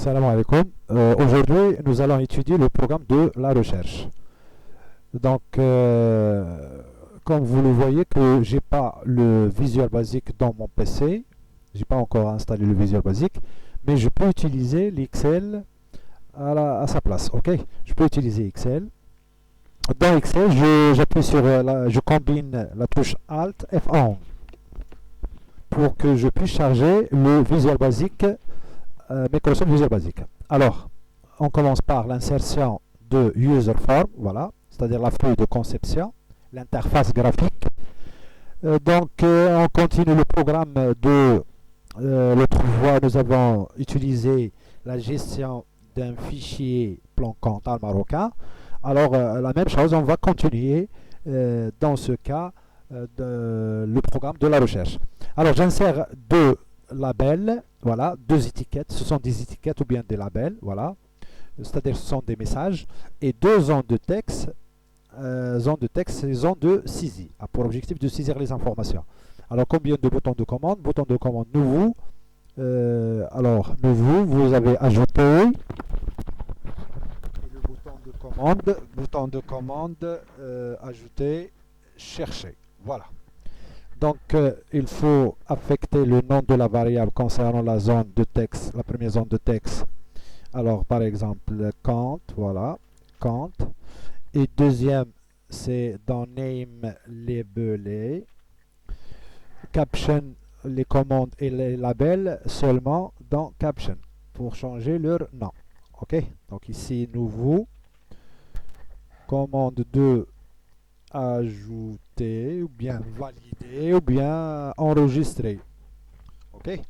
Salam alaikum. Aujourd'hui, nous allons étudier le programme de la recherche. Donc, comme vous le voyez, que j'ai pas le Visual Basic dans mon PC, j'ai pas encore installé le Visual Basic, mais je peux utiliser l'Excel à sa place. Ok, je peux utiliser Excel. Dans Excel, j'appuie sur je combine la touche Alt F11 pour que je puisse charger le Visual Basic, Microsoft Visual Basic. Alors, on commence par l'insertion de User Form, voilà, c'est-à-dire la feuille de conception, l'interface graphique. On continue le programme de l'autre fois, nous avons utilisé la gestion d'un fichier plan comptable marocain. Alors, la même chose, on va continuer dans ce cas le programme de la recherche. Alors, j'insère deux labels, voilà, deux étiquettes. Ce sont des étiquettes ou bien des labels, voilà. C'est-à-dire ce sont des messages. Et deux zones de texte, et zones de saisie, pour objectif de saisir les informations. Alors, combien de boutons de commande? Bouton de commande nouveau. Nouveau, vous avez ajouté. Et le bouton de commande, ajouter, chercher. Voilà. Donc, il faut affecter le nom de la variable concernant la zone de texte, la première zone de texte. Alors, par exemple, count, voilà, count. Et deuxième, c'est dans name labelé. Caption, les commandes et les labels seulement dans caption pour changer leur nom. Ok, donc ici, nouveau, commande 2, ajouter ou bien valider ou bien enregistrer. Ok.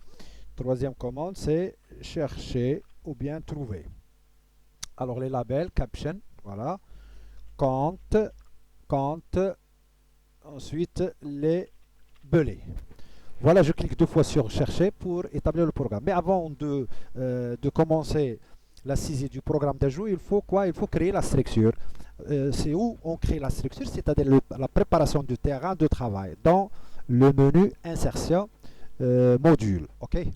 Troisième commande, c'est chercher ou bien trouver. Alors les labels, caption, voilà. Compte, compte. Ensuite les belets. Voilà, je clique deux fois sur chercher pour établir le programme. Mais avant de commencer la saisie du programme d'ajout, il faut quoi? Il faut créer la structure. C'est où on crée la structure, c'est-à-dire la préparation du terrain de travail dans le menu insertion module. Ok.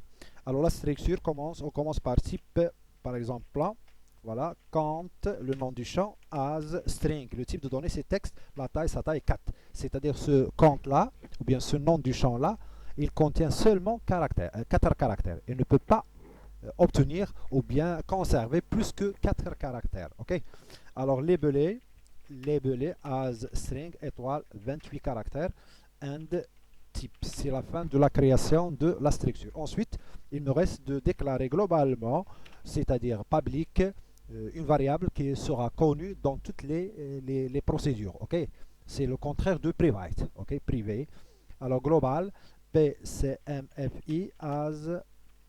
Alors la structure on commence par type, par exemple plan. Voilà, count, le nom du champ, as string, le type de données c'est texte, la taille, sa taille 4. C'est-à-dire ce count là, ou bien ce nom du champ là, il contient seulement 4 caractères. Il ne peut pas obtenir ou bien conserver plus que 4 caractères. Ok. Alors labelé as string étoile 28 caractères and type. C'est la fin de la création de la structure. Ensuite, il me reste de déclarer globalement, c'est-à-dire public, une variable qui sera connue dans toutes les procédures. Ok. C'est le contraire de private. Ok. Privé. Alors global, PCMFI as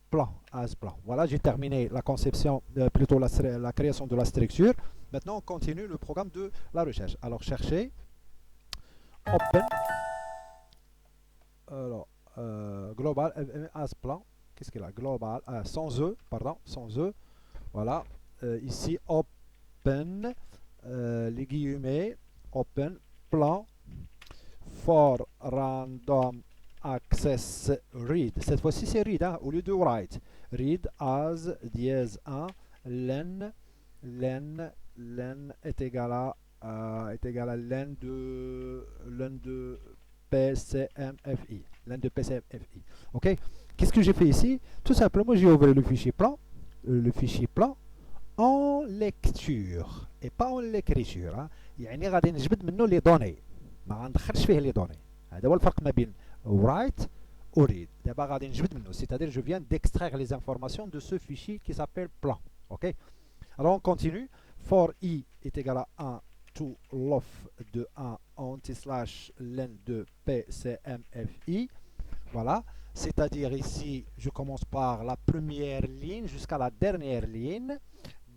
plan. Voilà, j'ai terminé la conception, plutôt la création de la structure. Maintenant, on continue le programme de la recherche. Alors, chercher, open, alors, global, as plan. Qu'est-ce qu'il a? Global, sans E, pardon, sans E. Voilà, ici, open, les guillemets, open, plan, for random access read. Cette fois-ci, c'est read, hein, au lieu de write. Read as dièse 1 len est égal à len de PCMFI. Len de PCMFI. Ok. Qu'est-ce que j'ai fait ici? Tout simplement, j'ai ouvert le fichier plan en lecture et pas en l'écriture. Hein. يعني غادي نجبد منه les données. ما غندخلش فيه les données. هذا هو الفرق ما بين write ou read. دابا غادي نجبد منه, c'est-à-dire je viens d'extraire les informations de ce fichier qui s'appelle plan. Ok. Alors on continue. For i est égal à 1 to lof de 1 anti/slash len de PCMFI. Voilà. C'est-à-dire ici, je commence par la première ligne jusqu'à la dernière ligne.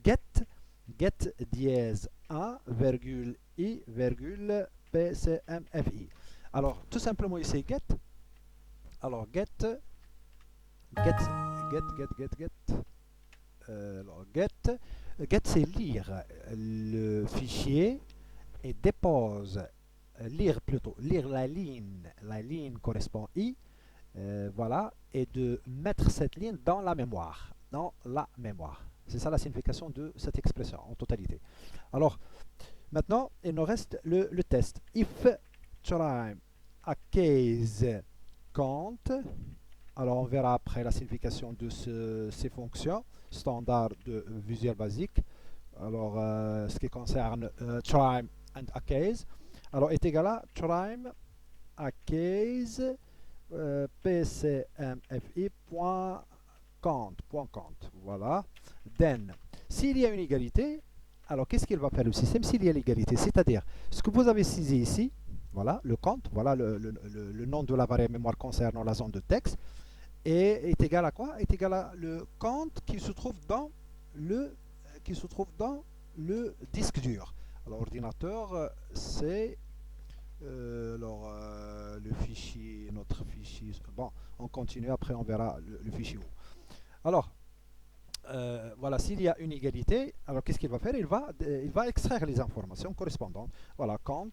Get dièse 1, virgule i, virgule PCMFI. Alors, tout simplement ici, get. Alors, get, c'est lire le fichier et dépose, lire la ligne correspond i, voilà, et de mettre cette ligne dans la mémoire. dans la mémoire. C'est ça la signification de cette expression en totalité. Alors, maintenant, il nous reste le test. If try a case count, alors on verra après la signification de ces fonctions standards de Visual Basic. Alors, ce qui concerne try and a case, alors est égal à try a case pcmfi.count. Voilà. Then, s'il y a une égalité, alors qu'est-ce qu'il va faire le système s'il y a l'égalité? C'est-à-dire, ce que vous avez saisi ici, voilà, le count, voilà le nom de la variable mémoire concernant la zone de texte, et est égal à quoi? Est égal à le count qui se trouve dans le, disque dur. Alors, l'ordinateur, c'est le fichier, notre fichier. Bon, on continue, après on verra le fichier où. Alors, voilà, s'il y a une égalité, alors qu'est-ce qu'il va faire? Il va extraire les informations correspondantes. Voilà, count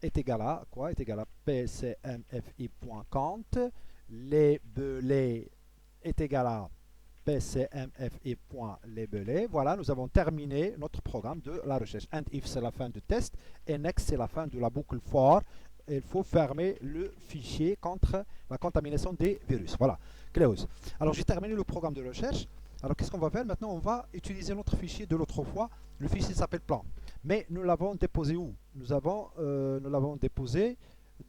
est égal à quoi? Est égal à pcmfi.count. Labelé est égal à pcmfi.labelé. Voilà, nous avons terminé notre programme de la recherche. And if c'est la fin du test, et next c'est la fin de la boucle for. Il faut fermer le fichier contre la contamination des virus. Voilà, close. Alors j'ai terminé le programme de recherche. Alors qu'est-ce qu'on va faire? Maintenant on va utiliser notre fichier de l'autre fois. Le fichier s'appelle plan. Mais nous l'avons déposé où? Nous l'avons déposé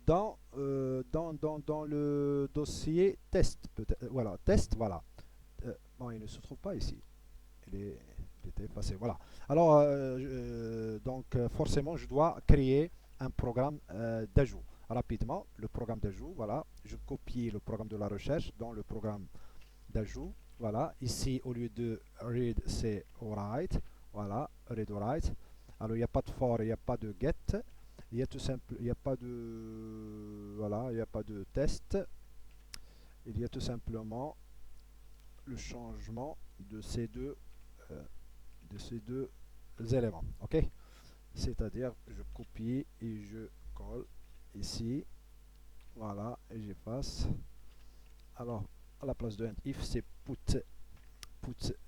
dans le dossier test. Voilà, test, voilà. Bon, il ne se trouve pas ici. Il était effacé. Voilà. Alors, forcément, je dois créer un programme d'ajout. Rapidement, le programme d'ajout, voilà. Je copie le programme de la recherche dans le programme d'ajout. Voilà. Ici, au lieu de read, c'est write. Voilà, read write. Alors, il n'y a pas de for, il n'y a pas de get. Il y a tout simple, il n'y a pas de, voilà, il n'y a pas de test. Il y a tout simplement le changement de ces deux éléments. Ok, c'est-à-dire je copie et je colle ici, voilà, et j'efface. Alors à la place de end if, c'est put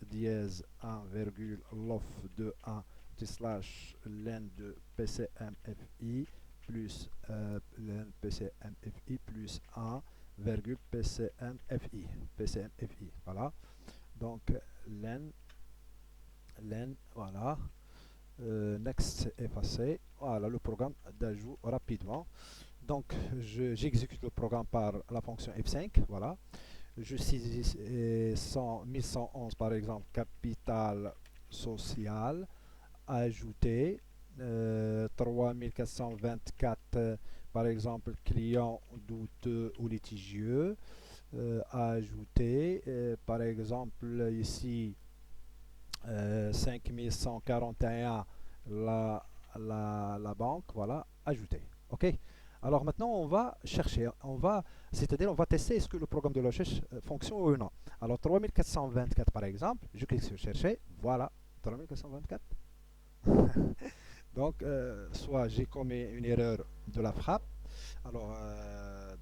dièse 1 virgule lof de 1 slash len de pcmfi plus len pcmfi plus 1 virgule pcmfi, voilà. Donc len, voilà. Next effacé. Voilà le programme d'ajout rapidement. Donc j'exécute le programme par la fonction F5. Voilà. Je saisis 1111 par exemple, capital social, ajouter 3424 par exemple, client douteux ou litigieux, ajouter par exemple ici 5141 la banque, voilà, ajouter. Ok. Alors maintenant on va chercher, c'est-à-dire on va tester est-ce que le programme de recherche fonctionne ou non. Alors 3424 par exemple, je clique sur chercher, voilà, 3424. Donc soit j'ai commis une erreur de la frappe, alors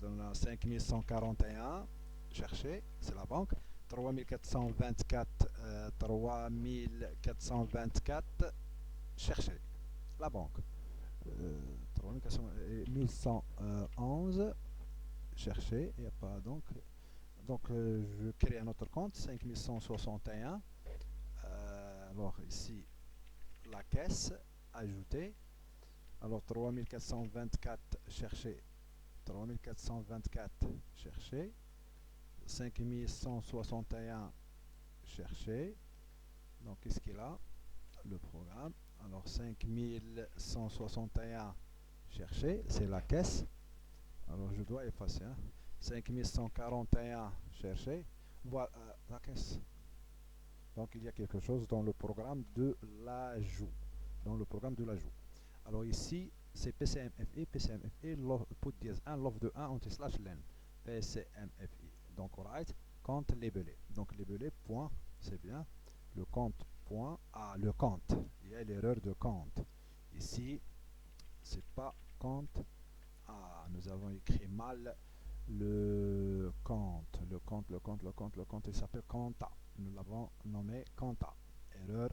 dans la 5141, chercher, c'est la banque. 3424, chercher la banque. 1111, chercher, il n'y a pas donc. Donc je crée un autre compte, 5161. Alors ici, la caisse, ajouter. Alors 3424, chercher. 3424, chercher. 5161, chercher. Donc qu'est-ce qu'il a? Le programme. Alors 5161, chercher, c'est la caisse. Alors je dois effacer. 5141, chercher. Voilà la caisse. Donc il y a quelque chose dans le programme de l'ajout. Alors ici, c'est PCMFI, put dièse 1, lof de 1, anti-slash len. PCMFI. Donc write, compte labelé. Donc labelé, point, c'est bien. Le compte, point, le compte. Il y a l'erreur de compte. Ici, c'est pas compte. Nous avons écrit mal le compte, il s'appelle compta. Nous l'avons nommé compta. Erreur